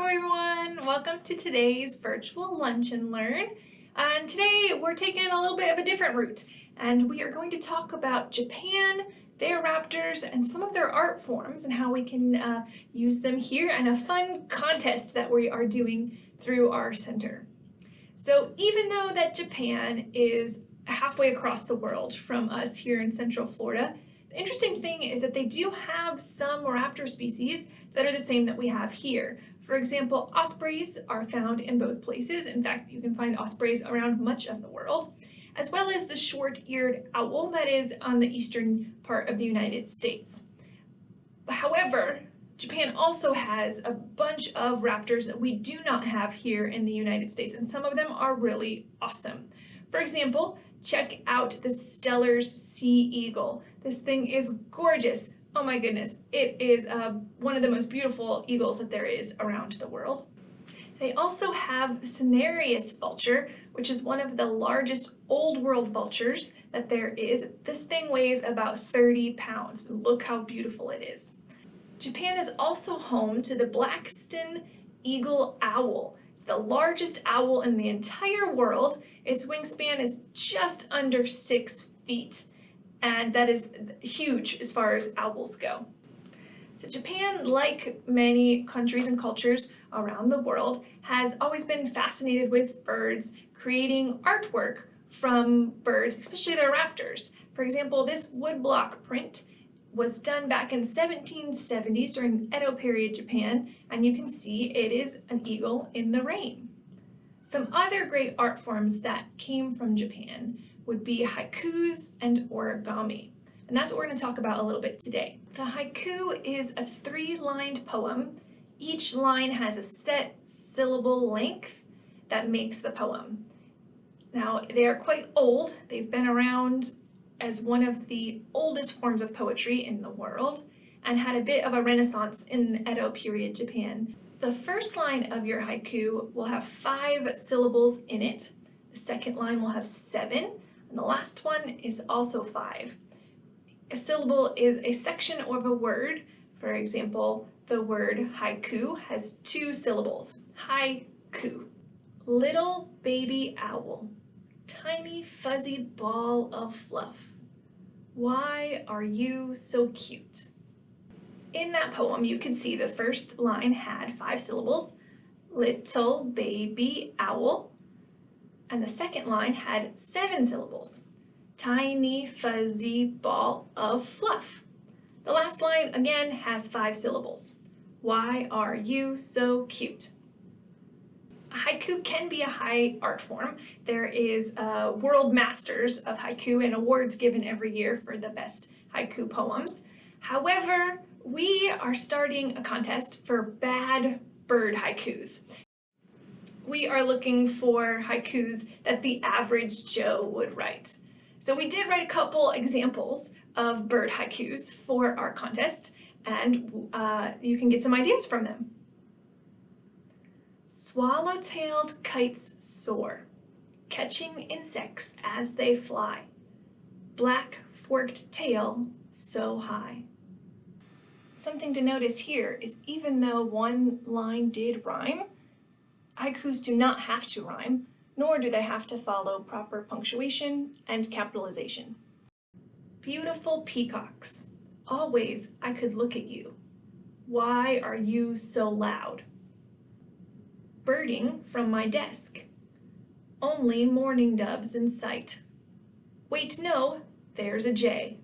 everyone! Welcome to today's virtual lunch and learn. And today we're taking a little bit of a different route and we are going to talk about Japan, their raptors, and some of their art forms and how we can use them here and a fun contest that we are doing through our center. So even though that Japan is halfway across the world from us here in Central Florida, the interesting thing is that they do have some raptor species that are the same that we have here. For example, ospreys are found in both places. In fact, you can find ospreys around much of the world, as well as the short-eared owl that is on the eastern part of the United States. However, Japan also has a bunch of raptors that we do not have here in the United States, and some of them are really awesome. For example, check out the Steller's sea eagle. This thing is gorgeous. Oh my goodness, it is one of the most beautiful eagles that there is around the world. They also have the Cinereus vulture, which is one of the largest old world vultures that there is. This thing weighs about 30 pounds. Look how beautiful it is. Japan is also home to the Blackstone eagle owl. It's the largest owl in the entire world. Its wingspan is just under 6 feet, and that is huge as far as owls go. So Japan, like many countries and cultures around the world, has always been fascinated with birds, creating artwork from birds, especially their raptors. For example, this woodblock print was done back in 1770s during Edo period Japan, and you can see it is an eagle in the rain. Some other great art forms that came from Japan would be haikus and origami, and that's what we're going to talk about a little bit today. The haiku is a 3-lined poem. Each line has a set syllable length that makes the poem. Now, they are quite old. They've been around as one of the oldest forms of poetry in the world and had a bit of a renaissance in Edo period Japan. The first line of your haiku will have 5 syllables in it. The second line will have 7, and the last one is also 5. A syllable is a section of a word. For example, the word haiku has 2 syllables. Haiku. Little baby owl, tiny fuzzy ball of fluff. Why are you so cute? In that poem, you can see the first line had 5 syllables, little baby owl, and the second line had 7 syllables, tiny fuzzy ball of fluff. The last line again has 5 syllables. Why are you so cute? Haiku can be a high art form. There is world masters of haiku and awards given every year for the best haiku poems. However, we are starting a contest for bad bird haikus. We are looking for haikus that the average Joe would write. So we did write a couple examples of bird haikus for our contest, and you can get some ideas from them. Swallow-tailed kites soar, catching insects as they fly. Black forked tail so high. Something to notice here is even though one line did rhyme, haikus do not have to rhyme, nor do they have to follow proper punctuation and capitalization. Beautiful peacocks, always I could look at you. Why are you so loud? Birding from my desk. Only mourning doves in sight. Wait, no, there's a jay.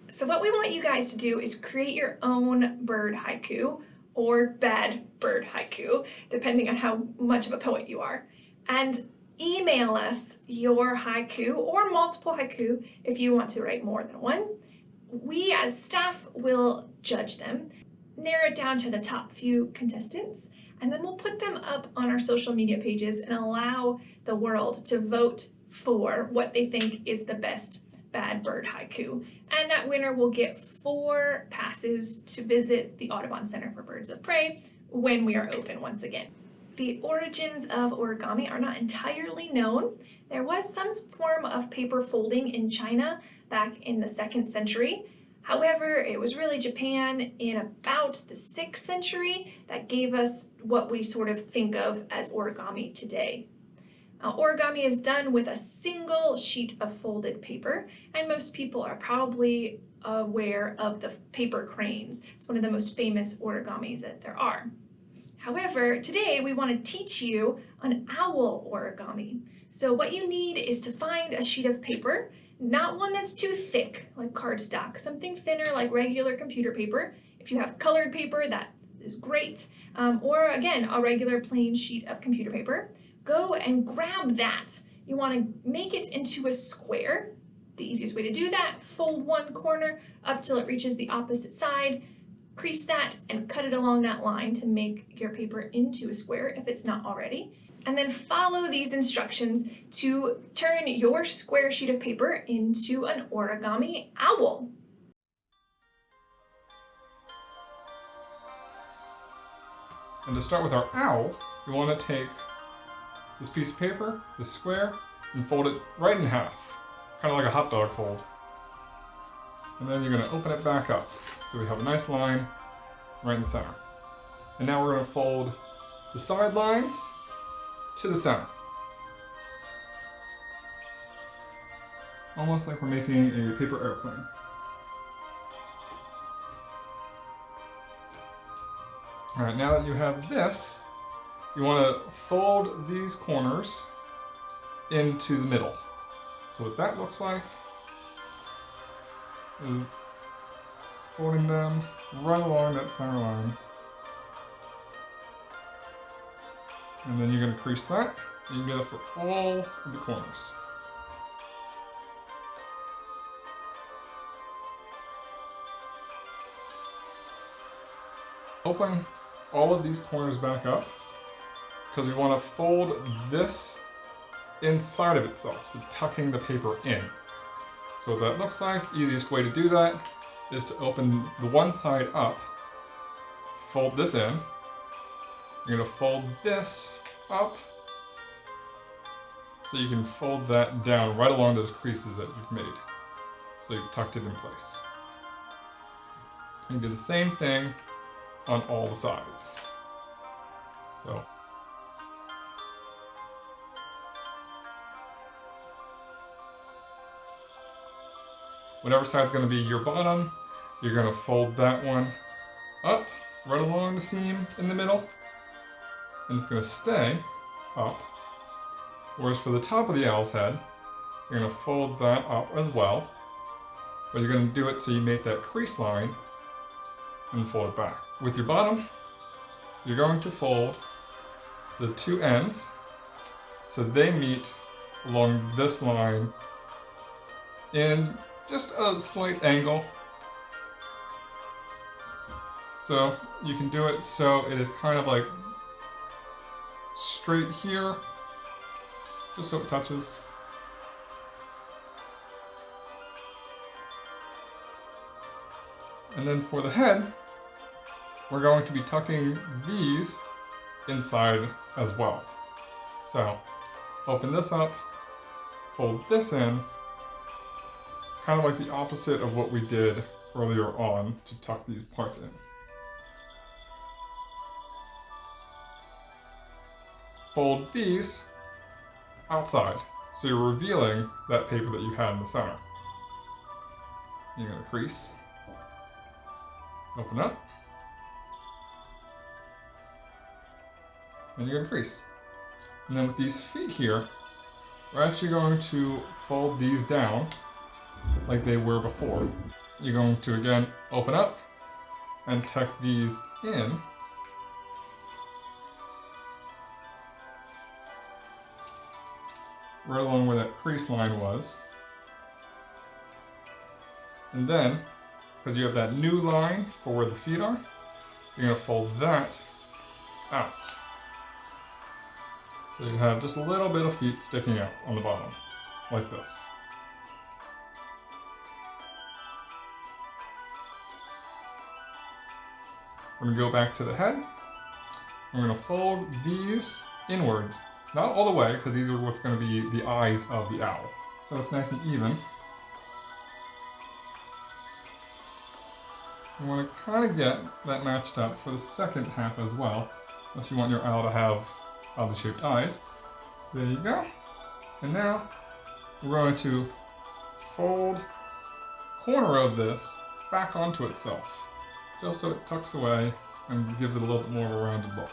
So what we want you guys to do is create your own bird haiku or bad bird haiku, depending on how much of a poet you are, and email us your haiku or multiple haiku if you want to write more than one. We as staff will judge them, narrow it down to the top few contestants, and then we'll put them up on our social media pages and allow the world to vote for what they think is the best bad bird haiku. And that winner will get 4 passes to visit the Audubon Center for Birds of Prey when we are open once again. The origins of origami are not entirely known. There was some form of paper folding in China back in the 2nd century. However, it was really Japan in about the 6th century that gave us what we sort of think of as origami today. Now, origami is done with a single sheet of folded paper, and most people are probably aware of the paper cranes. It's one of the most famous origamis that there are. However, today we want to teach you an owl origami. So what you need is to find a sheet of paper, not one that's too thick like cardstock, something thinner like regular computer paper. If you have colored paper, that is great. Or again, a regular plain sheet of computer paper. Go and grab that. You want to make it into a square. The easiest way to do that, fold one corner up till it reaches the opposite side, crease that and cut it along that line to make your paper into a square if it's not already. And then follow these instructions to turn your square sheet of paper into an origami owl. And to start with our owl, we want to take this piece of paper, this square, and fold it right in half, kind of like a hot dog fold. And then you're going to open it back up, so we have a nice line right in the center. And now we're going to fold the side lines to the center. Almost like we're making a paper airplane. Alright, now that you have this, you want to fold these corners into the middle. So what that looks like is folding them right along that center line. And then you're going to crease that, and you can get it for all of the corners. Open all of these corners back up, because we want to fold this inside of itself, so tucking the paper in. So what that looks like, easiest way to do that is to open the one side up, fold this in. You're going to fold this up, so you can fold that down right along those creases that you've made. So you've tucked it in place. You do the same thing on all the sides. So whatever side's going to be your bottom, you're going to fold that one up right along the seam in the middle, and it's going to stay up. Whereas for the top of the owl's head, you're going to fold that up as well, but you're going to do it so you make that crease line and fold it back. With your bottom, you're going to fold the two ends so they meet along this line in just a slight angle. So you can do it so it is kind of like straight here, just so it touches. And then for the head, we're going to be tucking these inside as well. So open this up, fold this in, kind of like the opposite of what we did earlier on to tuck these parts in. Fold these outside, so you're revealing that paper that you had in the center. You're going to crease, open up, and you're going to crease. And then with these feet here, we're actually going to fold these down like they were before. You're going to again open up and tuck these in. Right along where that crease line was. And then, because you have that new line for where the feet are, you're going to fold that out. So you have just a little bit of feet sticking out on the bottom, like this. We're going to go back to the head. I'm going to fold these inwards. Not all the way, because these are what's going to be the eyes of the owl. So it's nice and even. You want to kind of get that matched up for the second half as well, unless you want your owl to have oddly shaped eyes. There you go. And now we're going to fold corner of this back onto itself, just so it tucks away and gives it a little bit more of a rounded look.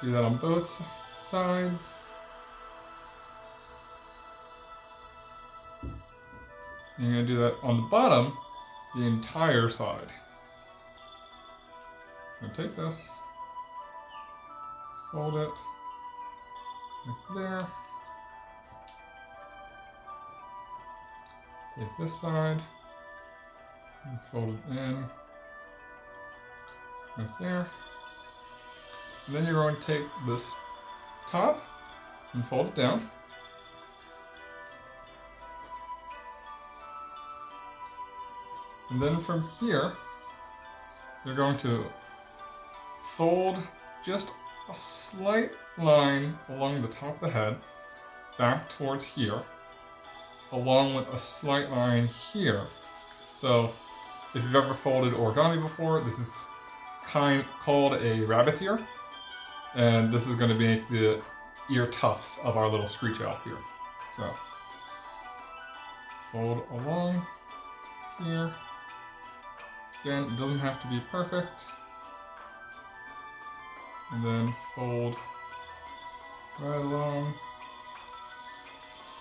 Do that on both sides. And you're going to do that on the bottom, the entire side. I'm going to take this, fold it like there. Take this side and fold it in right there. And then you're going to take this top and fold it down. And then from here, you're going to fold just a slight line along the top of the head back towards here, along with a slight line here. So if you've ever folded origami before, this is called a rabbit's ear. And this is going to make the ear tufts of our little screech owl here. So fold along here. Again, it doesn't have to be perfect. And then fold right along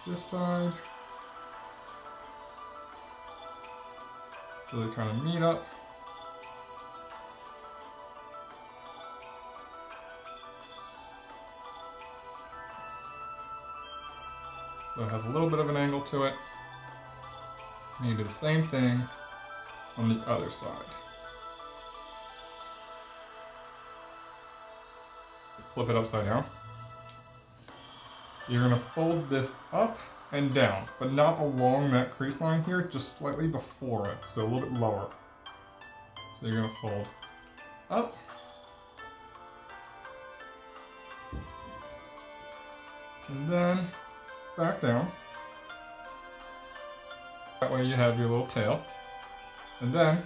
this side. So they kind of meet up. So it has a little bit of an angle to it. And you do the same thing on the other side. Flip it upside down. You're going to fold this up and down, but not along that crease line here, just slightly before it, so a little bit lower. So you're going to fold up, and then back down. That way you have your little tail. And then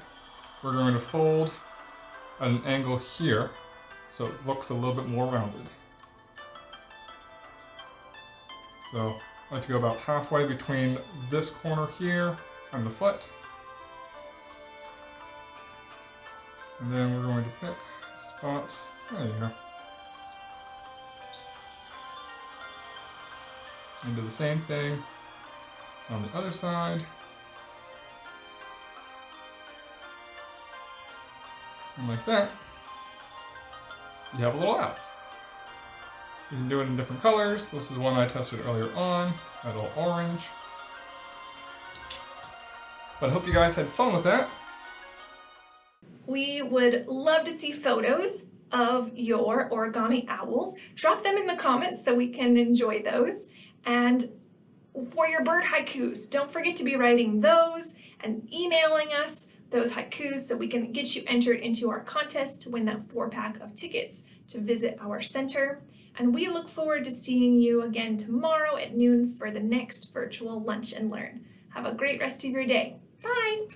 we're going to fold at an angle here so it looks a little bit more rounded. So I like to go about halfway between this corner here and the foot. And then we're going to pick a spot. There you go. And do the same thing on the other side. And like that, you have a little owl. You can do it in different colors. This is one I tested earlier on, a little orange. But I hope you guys had fun with that. We would love to see photos of your origami owls. Drop them in the comments so we can enjoy those. And for your bird haikus, don't forget to be writing those and emailing us those haikus so we can get you entered into our contest to win that 4-pack of tickets to visit our center. And we look forward to seeing you again tomorrow at noon for the next virtual Lunch and Learn. Have a great rest of your day. Bye!